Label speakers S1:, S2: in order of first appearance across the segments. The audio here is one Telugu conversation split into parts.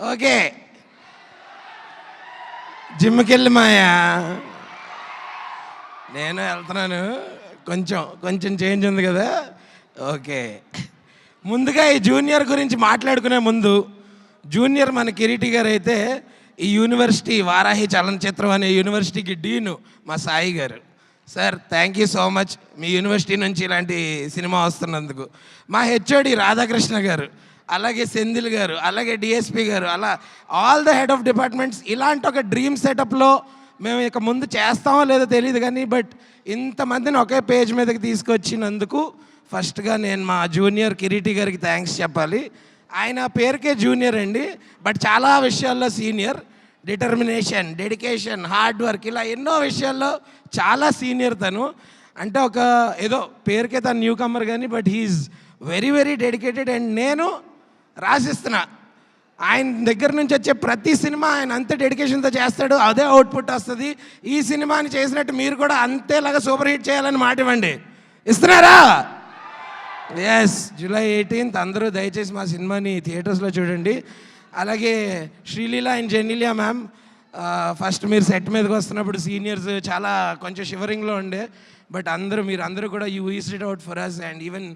S1: ఓకే, జిమ్కి వెళ్ళి మాయా నేను వెళ్తున్నాను. కొంచెం చేంజ్ ఉంది కదా. ఓకే, ముందుగా ఈ జూనియర్ గురించి మాట్లాడుకునే ముందు, జూనియర్ మన కిరీటి గారు అయితే ఈ యూనివర్సిటీ వారాహి చలనచిత్రం అనే యూనివర్సిటీకి డీను మా సాయి గారు. Sir thank you so much me university నుంచి ఇలాంటి సినిమా వస్తున్నందుకు. మా హెచ్ఓడి రాధాకృష్ణ గారు, అలాగే సెంధిల్ గారు, అలాగే డిఎస్పి గారు, అలా all the head of departments. ఇలాంటి ఒక డ్రీమ్ సెటప్లో మేము ఇక ముందు చేస్తామో లేదో తెలియదు కానీ బట్ ఇంతమందిని ఒకే పేజ్ మీదకి తీసుకొచ్చినందుకు ఫస్ట్గా నేను మా జూనియర్ కిరీటి గారికి థ్యాంక్స్ చెప్పాలి. ఆయన పేరుకే జూనియర్ అండి, బట్ చాలా విషయాల్లో senior. Determination, dedication, hard work, ఇలా ఎన్నో విషయాల్లో చాలా సీనియర్ తను. అంటే ఒక ఏదో పేరుకే తను న్యూ కమర్ కానీ but he is very very dedicated. And నేను రాసిస్తున్నా, ఆయన దగ్గర నుంచి వచ్చే ప్రతి సినిమా ఆయన అంతే డెడికేషన్తో చేస్తాడు, అదే అవుట్పుట్ వస్తుంది. ఈ సినిమాని చేసినట్టు మీరు కూడా అంతేలాగా సూపర్ హిట్ చేయాలని మాట ఇవ్వండి. ఇస్తున్నారా? ఎస్, July 18th అందరూ దయచేసి మా సినిమాని థియేటర్స్లో చూడండి. అలాగే Sreeleela and Genelia ma'am, first మీరు సెట్ మీదకి వస్తున్నప్పుడు సీనియర్స్ చాలా కొంచెం షివరింగ్లో ఉండే, బట్ మీరందరూ కూడా you eased it out for us. And even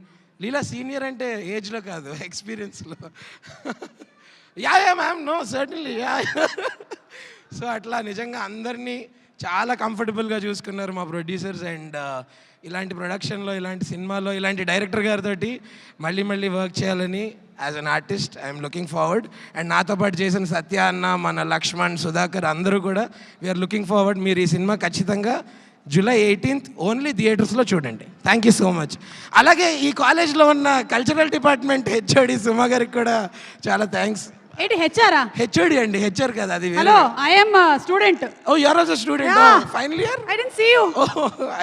S1: Leela senior అంటే ఏజ్లో కాదు, ఎక్స్పీరియన్స్లో. Ya ma'am, no certainly ya. So అట్లా నిజంగా అందరినీ చాలా కంఫర్టబుల్గా చూసుకున్నారు మా ప్రొడ్యూసర్స్. అండ్ ఇలాంటి ప్రొడక్షన్లో, ఇలాంటి సినిమాలో, ఇలాంటి డైరెక్టర్ గారితో మళ్ళీ వర్క్ చేయాలని as an artist I'm looking forward. And నాతో పాటు చేసిన సత్య అన్న, మన లక్ష్మణ్, సుధాకర్ అందరూ కూడా వీఆర్ లుకింగ్ ఫార్వర్డ్. మీరు ఈ సినిమా ఖచ్చితంగా July 18th ఓన్లీ థియేటర్స్లో చూడండి. Thank you so much. అలాగే ఈ కాలేజ్లో ఉన్న కల్చరల్ డిపార్ట్మెంట్ హెచ్ఓడి సుమా గారికి కూడా చాలా థ్యాంక్స్.
S2: ఏంటి హెచ్ఆరా?
S1: హెచ్ఓడి అండి, హెచ్ఆర్ కదా అది.
S2: Hello, I am student.
S1: Oh you are also student. Final year.
S2: I didn't see you.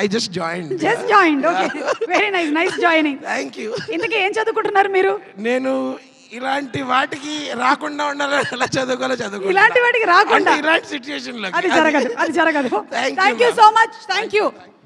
S1: I just joined.
S2: Okay, very nice joining.
S1: Thank you.
S2: ఇంతకీ ఏం చదువుకుంటున్నారు మీరు?
S1: నేను ఇలాంటి వాటికి రాకుండా ఉండాలి, ఎలా చదువుకోవాలో చదువుకోవాలి.
S2: ఇలాంటి వాటికి రాకుండా
S1: ఇలాంటి సిచ్యుయేషన్ లో
S2: అది జరగదు.
S1: Thank you,
S2: thank you so much. Thank you.